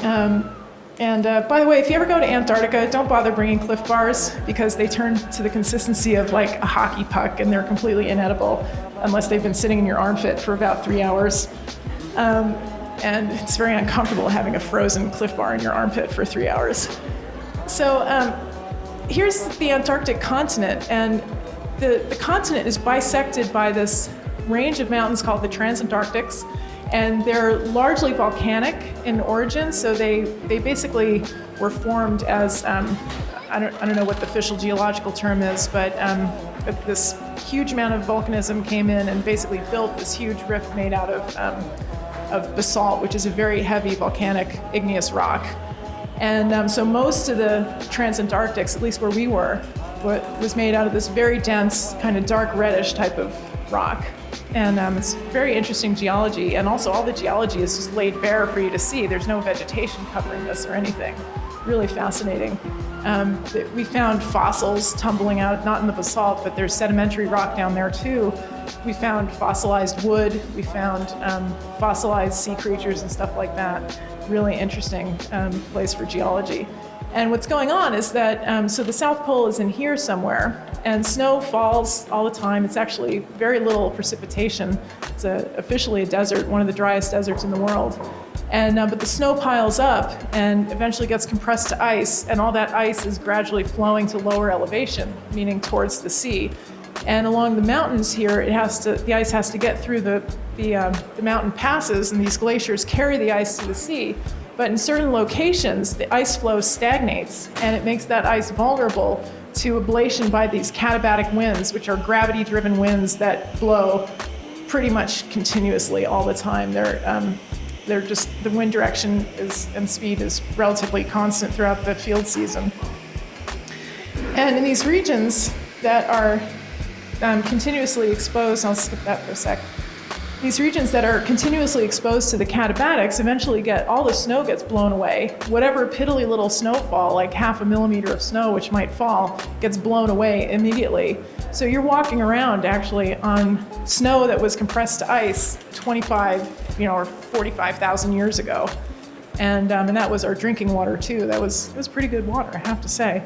By the way, if you ever go to Antarctica, don't bother bringing Cliff Bars because they turn to the consistency of like a hockey puck and they're completely inedible unless they've been sitting in your armpit for about 3 hours. And it's very uncomfortable having a frozen Cliff Bar in your armpit for 3 hours. So here's the Antarctic continent, and the continent is bisected by this range of mountains called the Transantarctics, and they're largely volcanic in origin, so they basically were formed as, I don't know what the official geological term is, but this huge amount of volcanism came in and basically built this huge rift made out of basalt, which is a very heavy volcanic igneous rock. And so most of the Transantarctics, at least where we were, was made out of this very dense, kind of dark reddish type of rock. And it's very interesting geology, and also all the geology is just laid bare for you to see. There's no vegetation covering this or anything. Really fascinating. We found fossils tumbling out, not in the basalt, but there's sedimentary rock down there too. We found fossilized wood. We found fossilized sea creatures and stuff like that. Really interesting place for geology. And what's going on is that, so the South Pole is in here somewhere, and snow falls all the time. It's actually very little precipitation. It's officially a desert, one of the driest deserts in the world. And, but the snow piles up and eventually gets compressed to ice, and all that ice is gradually flowing to lower elevation, meaning towards the sea. And along the mountains here, the ice has to get through the mountain passes, and these glaciers carry the ice to the sea. But in certain locations, the ice flow stagnates, and it makes that ice vulnerable to ablation by these katabatic winds, which are gravity-driven winds that blow pretty much continuously all the time. They're just, the wind direction and speed is relatively constant throughout the field season. And in these regions that are continuously exposed, I'll skip that for a sec. These regions that are continuously exposed to the katabatics eventually all the snow gets blown away. Whatever piddly little snowfall, like 0.5 millimeter of snow which might fall, gets blown away immediately. So you're walking around actually on snow that was compressed to ice 25, or 45,000 years ago. And that was our drinking water too. It was pretty good water, I have to say.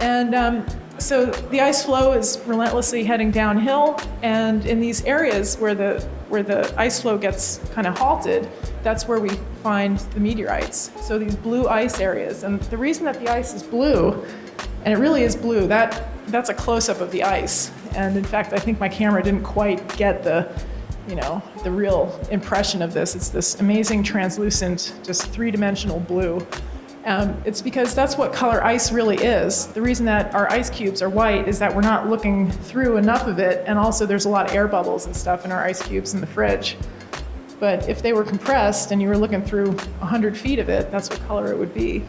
And so the ice flow is relentlessly heading downhill, and in these areas where the ice flow gets kind of halted, that's where we find the meteorites. So these blue ice areas, and the reason that the ice is blue, and it really is blue, that's a close-up of the ice. And in fact, I think my camera didn't quite get the real impression of this. It's this amazing translucent, just three-dimensional blue. It's because that's what color ice really is. The reason that our ice cubes are white is that we're not looking through enough of it, and also there's a lot of air bubbles and stuff in our ice cubes in the fridge. But if they were compressed and you were looking through 100 feet of it, that's what color it would be.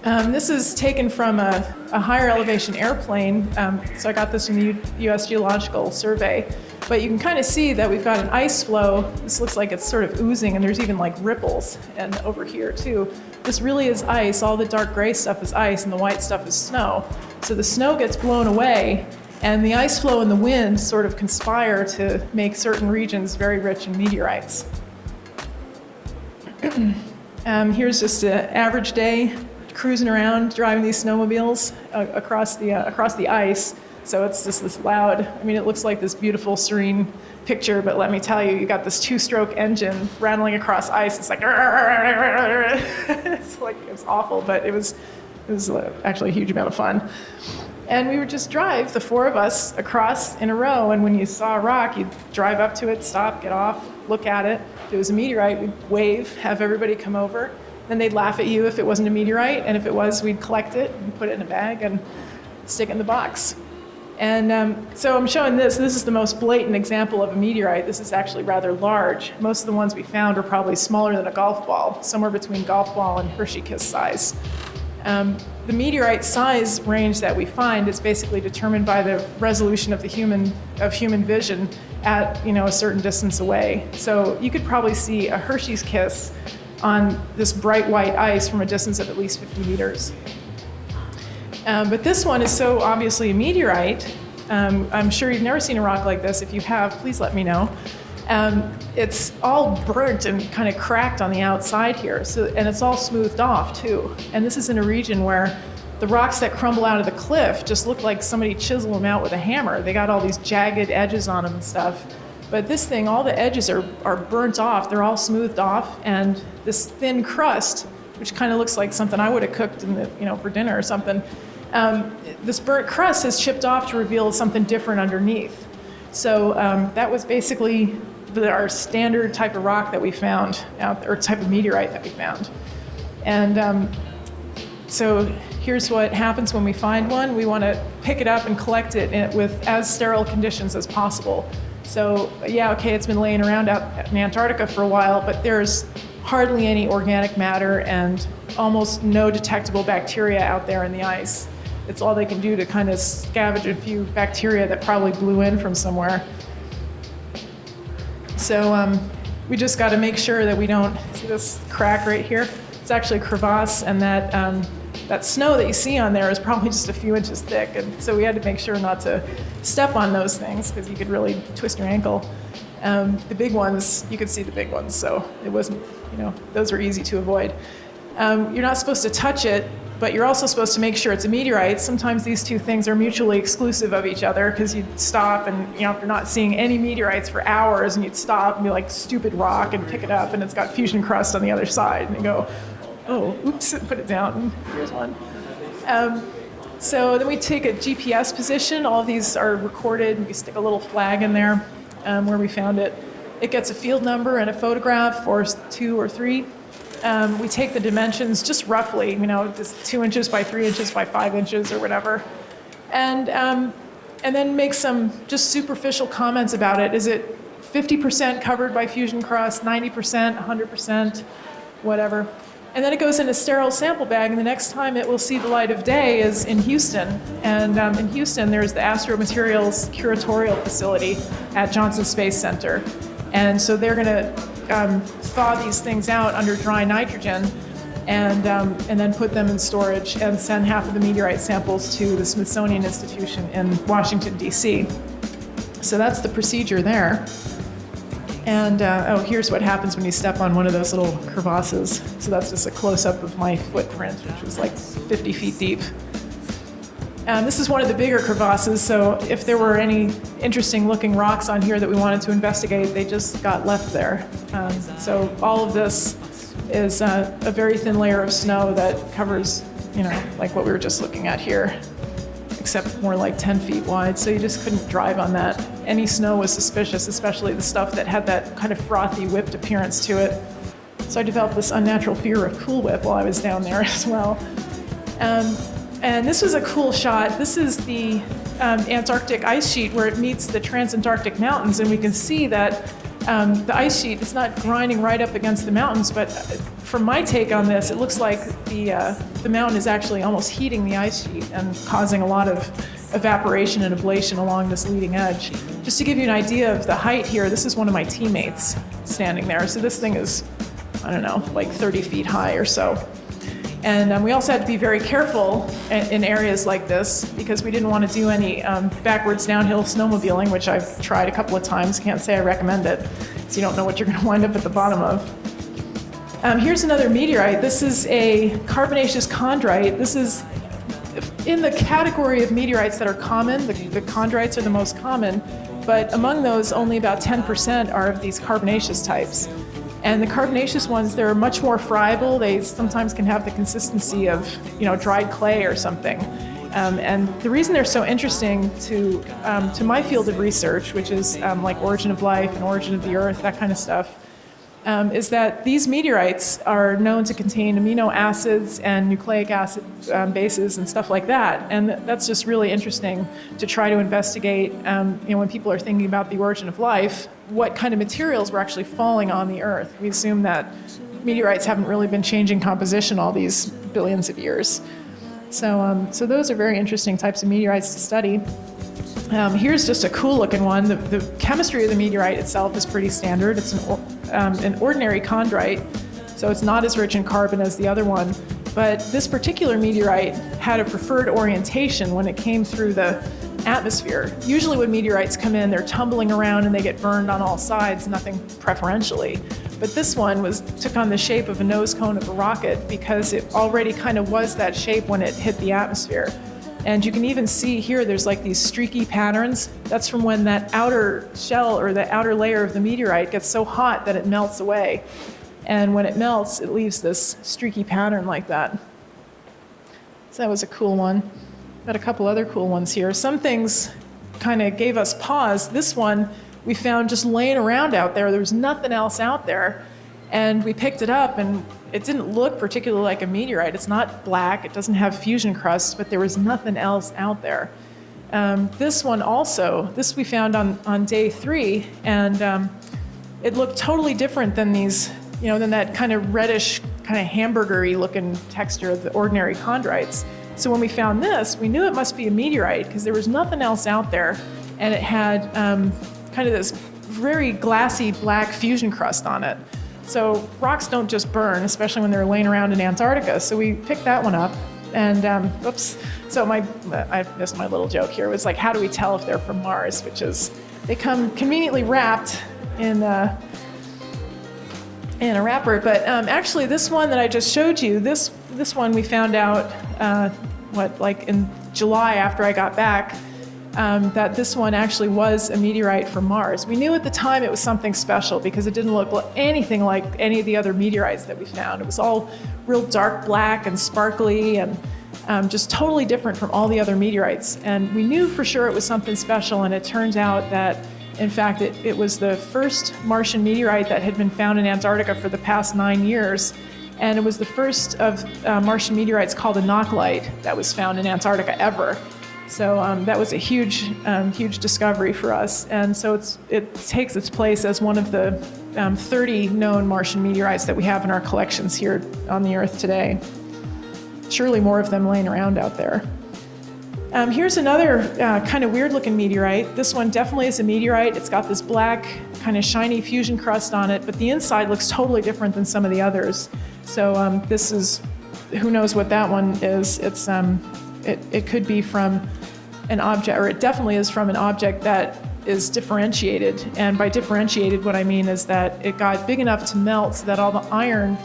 This is taken from a higher elevation airplane, so I got this from the US Geological Survey. But you can kind of see that we've got an ice flow. This looks like it's sort of oozing, and there's even like ripples, and over here too. This really is ice. All the dark gray stuff is ice, and the white stuff is snow. So the snow gets blown away, and the ice flow and the wind sort of conspire to make certain regions very rich in meteorites. Here's just an average day cruising around, driving these snowmobiles across the ice. So it's just this loud, it looks like this beautiful, serene picture, but let me tell you, you got this two-stroke engine rattling across ice. It's like, it's awful, but it was actually a huge amount of fun. And we would just drive, the four of us, across in a row, and when you saw a rock, you'd drive up to it, stop, get off, look at it. If it was a meteorite, we'd wave, have everybody come over. Then they'd laugh at you if it wasn't a meteorite, and if it was, we'd collect it and put it in a bag and stick it in the box. And so I'm showing this. This is the most blatant example of a meteorite. This is actually rather large. Most of the ones we found are probably smaller than a golf ball, somewhere between golf ball and Hershey Kiss size. The meteorite size range that we find is basically determined by the resolution of human vision at a certain distance away. So you could probably see a Hershey's Kiss on this bright white ice from a distance of at least 50 meters. But this one is so obviously a meteorite. I'm sure you've never seen a rock like this. If you have, please let me know. It's all burnt and kind of cracked on the outside here, and it's all smoothed off too. And this is in a region where the rocks that crumble out of the cliff just look like somebody chiseled them out with a hammer. They got all these jagged edges on them and stuff. But this thing, all the edges are burnt off. They're all smoothed off, and this thin crust, which kind of looks like something I would have cooked for dinner or something, this burnt crust has chipped off to reveal something different underneath. So that was basically our standard type of rock that we found, or type of meteorite that we found. And so here's what happens when we find one. We want to pick it up and collect it with as sterile conditions as possible. So yeah, okay, it's been laying around out in Antarctica for a while, but there's hardly any organic matter and almost no detectable bacteria out there in the ice. It's all they can do to kind of scavenge a few bacteria that probably blew in from somewhere. So we just got to make sure that we don't see this crack right here. It's actually a crevasse, and that snow that you see on there is probably just a few inches thick, and so we had to make sure not to step on those things because you could really twist your ankle. The big ones, you could see the big ones, so it wasn't, those were easy to avoid. You're not supposed to touch it, but you're also supposed to make sure it's a meteorite. Sometimes these two things are mutually exclusive of each other because you'd stop and, if you're not seeing any meteorites for hours, and you'd stop and be like, stupid rock, and pick it up, and it's got fusion crust on the other side, and you go, oh, oops, put it down, and here's one. So then we take a GPS position. All of these are recorded. We stick a little flag in there where we found it. It gets a field number and a photograph, or 2 or 3. We take the dimensions just roughly, just 2 inches by 3 inches by 5 inches or whatever. And then make some just superficial comments about it. Is it 50% covered by fusion crust, 90%, 100%, whatever. And then it goes in a sterile sample bag, and the next time it will see the light of day is in Houston. And in Houston, there's the Astromaterials Curatorial Facility at Johnson Space Center. And so they're going to thaw these things out under dry nitrogen and then put them in storage and send half of the meteorite samples to the Smithsonian Institution in Washington, D.C. So that's the procedure there. And here's what happens when you step on one of those little crevasses. So that's just a close-up of my footprint, which was like 50 feet deep. This is one of the bigger crevasses, so if there were any interesting-looking rocks on here that we wanted to investigate, they just got left there. So all of this is a very thin layer of snow that covers, like what we were just looking at here, except more like 10 feet wide, so you just couldn't drive on that. Any snow was suspicious, especially the stuff that had that kind of frothy, whipped appearance to it. So I developed this unnatural fear of Cool Whip while I was down there as well. And this was a cool shot. This is the Antarctic ice sheet where it meets the Transantarctic Mountains, and we can see that the ice sheet is not grinding right up against the mountains, but from my take on this, it looks like the mountain is actually almost heating the ice sheet and causing a lot of evaporation and ablation along this leading edge. Just to give you an idea of the height here, this is one of my teammates standing there. So this thing is, I don't know, like 30 feet high or so. And we also had to be very careful in areas like this because we didn't want to do any backwards downhill snowmobiling, which I've tried a couple of times. Can't say I recommend it, so you don't know what you're going to wind up at the bottom of. Here's another meteorite. This is a carbonaceous chondrite. This is in the category of meteorites that are common. The chondrites are the most common, but among those, only about 10% are of these carbonaceous types. And the carbonaceous ones, they're much more friable. They sometimes can have the consistency of, dried clay or something. And the reason they're so interesting to my field of research, which is like origin of life and origin of the Earth, that kind of stuff, is that these meteorites are known to contain amino acids and nucleic acid bases and stuff like that. And that's just really interesting to try to investigate, when people are thinking about the origin of life, what kind of materials were actually falling on the Earth. We assume that meteorites haven't really been changing composition all these billions of years. So those are very interesting types of meteorites to study. Here's just a cool looking one. The chemistry of the meteorite itself is pretty standard. It's an ordinary chondrite, so it's not as rich in carbon as the other one. But this particular meteorite had a preferred orientation when it came through the atmosphere. Usually when meteorites come in, they're tumbling around and they get burned on all sides, nothing preferentially. But this one took on the shape of a nose cone of a rocket because it already kind of was that shape when it hit the atmosphere. And you can even see here, there's like these streaky patterns. That's from when that outer shell or the outer layer of the meteorite gets so hot that it melts away. And when it melts, it leaves this streaky pattern like that. So that was a cool one. Got a couple other cool ones here. Some things kind of gave us pause. This one we found just laying around out there. There was nothing else out there. And we picked it up, and it didn't look particularly like a meteorite. It's not black. It doesn't have fusion crust, but there was nothing else out there. This one also, this we found on day 3, and it looked totally different than these, than that kind of reddish, kind of hamburgery looking texture of the ordinary chondrites. So when we found this, we knew it must be a meteorite because there was nothing else out there, and it had kind of this very glassy black fusion crust on it. So rocks don't just burn, especially when they're laying around in Antarctica. So we picked that one up, and oops. So I missed my little joke here. It was like, how do we tell if they're from Mars? Which is, they come conveniently wrapped in a wrapper. But actually, this one that I just showed you, this one we found out like in July after I got back. That this one actually was a meteorite from Mars. We knew at the time it was something special because it didn't look anything like any of the other meteorites that we found. It was all real dark black and sparkly and just totally different from all the other meteorites. And we knew for sure it was something special, and it turns out that, in fact, it was the first Martian meteorite that had been found in Antarctica for the past 9 years. And it was the first of Martian meteorites called a Knocklite that was found in Antarctica ever. So that was a huge discovery for us. And so it takes its place as one of the 30 known Martian meteorites that we have in our collections here on the Earth today. Surely more of them laying around out there. Here's another kind of weird looking meteorite. This one definitely is a meteorite. It's got this black kind of shiny fusion crust on it, but the inside looks totally different than some of the others. So this is, who knows what that one is. It could be from an object, or it definitely is from an object that is differentiated. And by differentiated, what I mean is that it got big enough to melt so that all the iron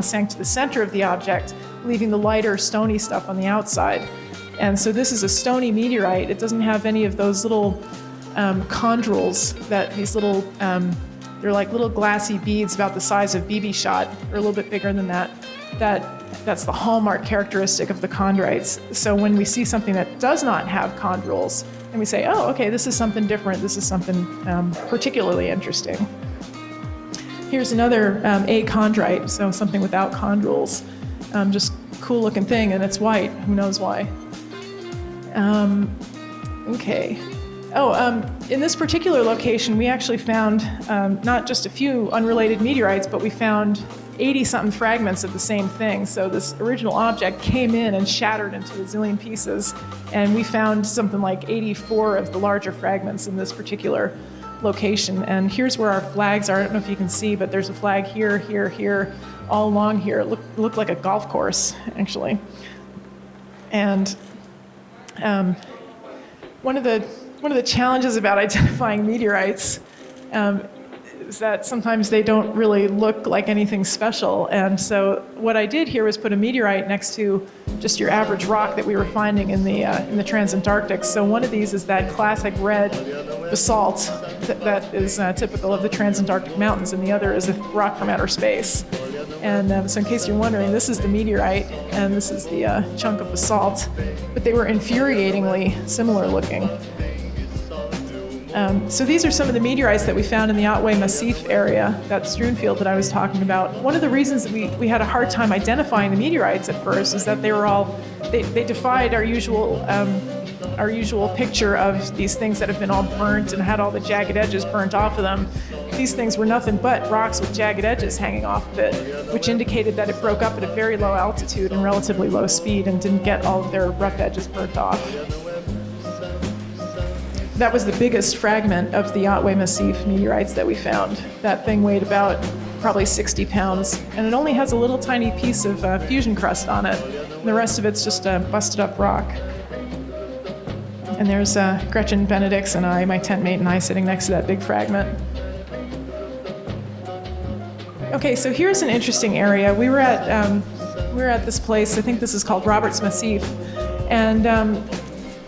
sank to the center of the object, leaving the lighter, stony stuff on the outside. And so this is a stony meteorite. It doesn't have any of those little chondrules, these little, they're like little glassy beads about the size of BB shot, or a little bit bigger than that. That's the hallmark characteristic of the chondrites. So when we see something that does not have chondrules, and we say, oh, okay, this is something different, this is something particularly interesting. Here's another achondrite, so something without chondrules. Just cool looking thing, and it's white, who knows why. Okay. In this particular location, we actually found not just a few unrelated meteorites, but we found 80-something fragments of the same thing. So this original object came in and shattered into a zillion pieces, and we found something like 84 of the larger fragments in this particular location. And here's where our flags are. I don't know if you can see, but there's a flag here, here, here, all along here. It looked like a golf course, actually. And one of the challenges about identifying meteorites is that sometimes they don't really look like anything special. And so what I did here was put a meteorite next to just your average rock that we were finding in the Transantarctic. So one of these is that classic red basalt that is typical of the Transantarctic mountains, and the other is a rock from outer space. And so in case you're wondering, this is the meteorite, and this is the chunk of basalt. But they were infuriatingly similar looking. So these are some of the meteorites that we found in the Otway Massif area, that strewn field that I was talking about. One of the reasons that we had a hard time identifying the meteorites at first is that they were all, they defied our usual picture of these things that have been all burnt and had all the jagged edges burnt off of them. These things were nothing but rocks with jagged edges hanging off of it, which indicated that it broke up at a very low altitude and relatively low speed and didn't get all of their rough edges burnt off. That was the biggest fragment of the Otway Massif meteorites that we found. That thing weighed about probably 60 pounds, and it only has a little tiny piece of fusion crust on it. And the rest of it's just a busted up rock. And there's Gretchen Benedicts and I, my tent mate and I, sitting next to that big fragment. Okay, so here's an interesting area. We were at this place, I think this is called Robert's Massif, and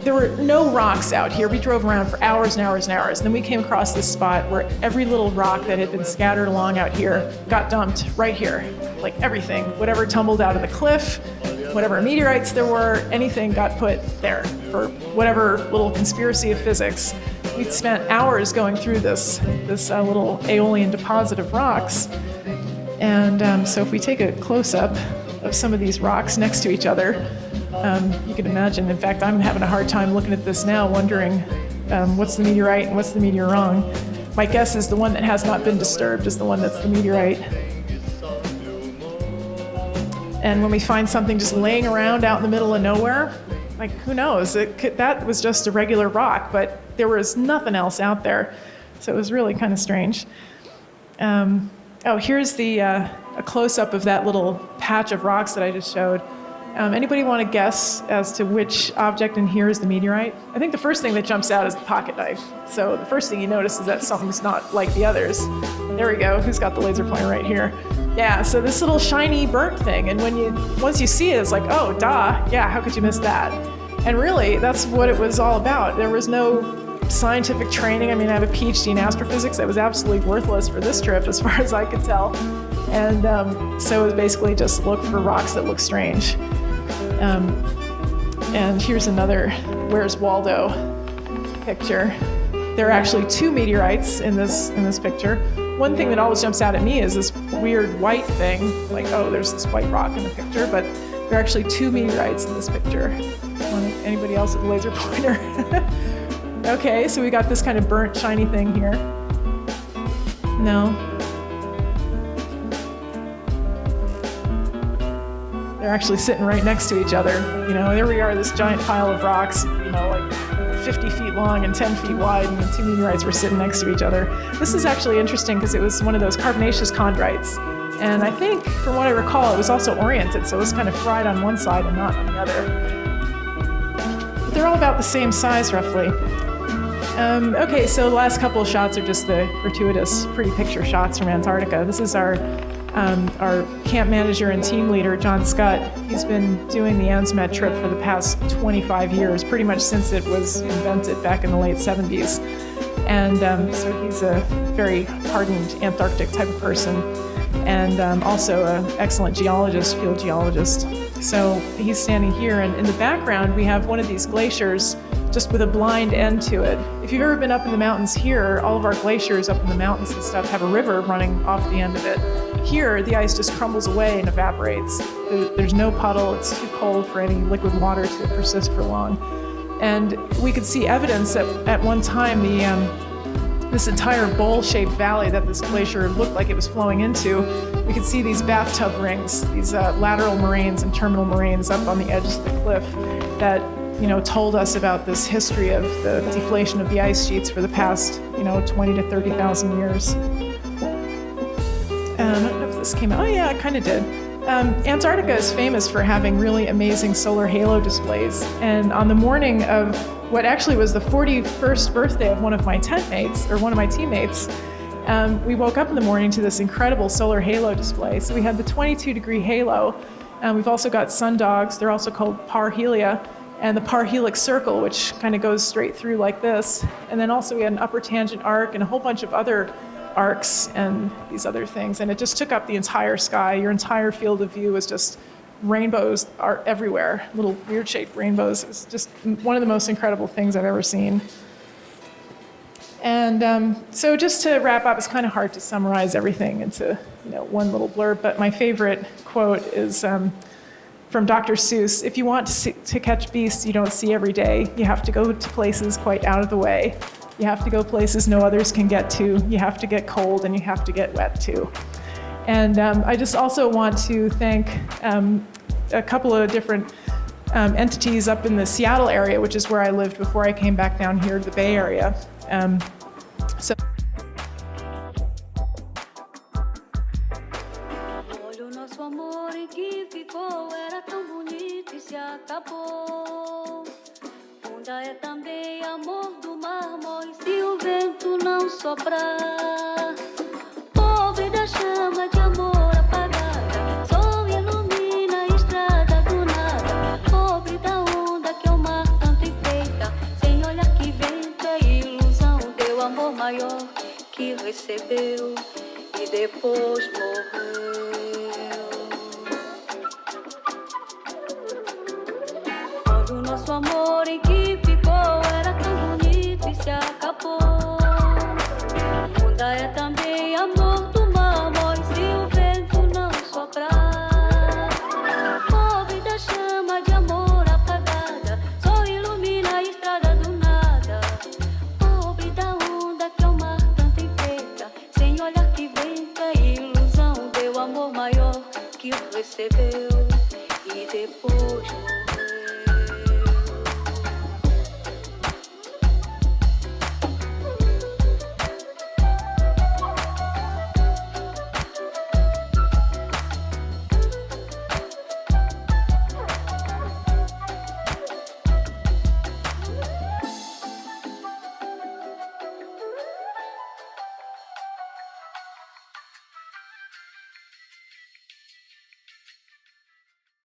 there were no rocks out here. We drove around for hours and hours and hours, and then we came across this spot where every little rock that had been scattered along out here got dumped right here. Like everything, whatever tumbled out of the cliff, whatever meteorites there were, anything got put there for whatever little conspiracy of physics. We spent hours going through this little aeolian deposit of rocks. And so if we take a close-up of some of these rocks next to each other, you can imagine, in fact, I'm having a hard time looking at this now, wondering what's the meteorite and what's the meteor wrong. My guess is the one that has not been disturbed is the one that's the meteorite. And when we find something just laying around out in the middle of nowhere, like, who knows? That was just a regular rock, but there was nothing else out there. So it was really kind of strange. Here's a close-up of that little patch of rocks that I just showed. Anybody want to guess as to which object in here is the meteorite? I think the first thing that jumps out is the pocket knife. So the first thing you notice is that something's not like the others. There we go. Who's got the laser pointer right here? Yeah, so this little shiny burnt thing, and once you see it, it's like, oh, duh, yeah, how could you miss that? And really, that's what it was all about. There was no scientific training. I mean, I have a PhD in astrophysics. That was absolutely worthless for this trip, as far as I could tell. And so it was basically just look for rocks that look strange. And here's another Where's Waldo picture. There are actually two meteorites in this picture. One thing that always jumps out at me is this weird white thing, like, oh, there's this white rock in the picture, but there are actually two meteorites in this picture. Anybody else with a laser pointer? Okay, so we got this kind of burnt, shiny thing here. No. They're actually sitting right next to each other. You know, there we are, this giant pile of rocks, you know, like 50 feet long and 10 feet wide, and the two meteorites were sitting next to each other. This is actually interesting because it was one of those carbonaceous chondrites. And I think, from what I recall, it was also oriented, so it was kind of fried on one side and not on the other. But they're all about the same size, roughly. Okay, so the last couple of shots are just the gratuitous pretty picture shots from Antarctica. This is our camp manager and team leader, John Scott. He's been doing the ANSMET trip for the past 25 years, pretty much since it was invented back in the late 70s. And so he's a very hardened Antarctic type of person, and also an excellent geologist, field geologist. So he's standing here, and in the background we have one of these glaciers just with a blind end to it. If you've ever been up in the mountains here, all of our glaciers up in the mountains and stuff have a river running off the end of it. Here, the ice just crumbles away and evaporates. There's no puddle. It's too cold for any liquid water to persist for long. And we could see evidence that at one time this entire bowl-shaped valley that this glacier looked like it was flowing into, we could see these bathtub rings, these lateral moraines and terminal moraines up on the edges of the cliff that, you know, told us about this history of the deflation of the ice sheets for the past, 20 to 30,000 years. I don't know if this came out. Oh yeah, it kind of did. Antarctica is famous for having really amazing solar halo displays. And on the morning of what actually was the 41st birthday of one of my tent mates, or one of my teammates, we woke up in the morning to this incredible solar halo display. So we had the 22-degree halo. We've also got sundogs. They're also called parhelia. And the parhelic circle, which kind of goes straight through like this. And then also we had an upper tangent arc and a whole bunch of other arcs and these other things. And it just took up the entire sky. Your entire field of view was just rainbows are everywhere, little weird-shaped rainbows. It was just one of the most incredible things I've ever seen. And so just to wrap up, it's kind of hard to summarize everything into one little blurb, but my favorite quote is from Dr. Seuss: if you want to catch beasts you don't see every day, you have to go to places quite out of the way. You have to go places no others can get to. You have to get cold and you have to get wet too. And I just also want to thank a couple of different entities up in the Seattle area, which is where I lived before I came back down here to the Bay Area. So. Onda é também amor do mar, e se o vento não soprar, pobre da chama de amor apagada, sol ilumina a estrada do nada. Pobre da onda que é o mar tanto enfeita, sem olhar que vento é ilusão. Deu amor maior que recebeu e depois morreu. Quando o nosso amor em que ficou era tão bonito e se acabou. Onda é também amor do mar, e se o vento não soprar, pobre da chama de amor apagada, só ilumina a estrada do nada. Pobre da onda que é o mar tanto enfeita, sem olhar que vento é ilusão. Deu amor maior que o recebeu e depois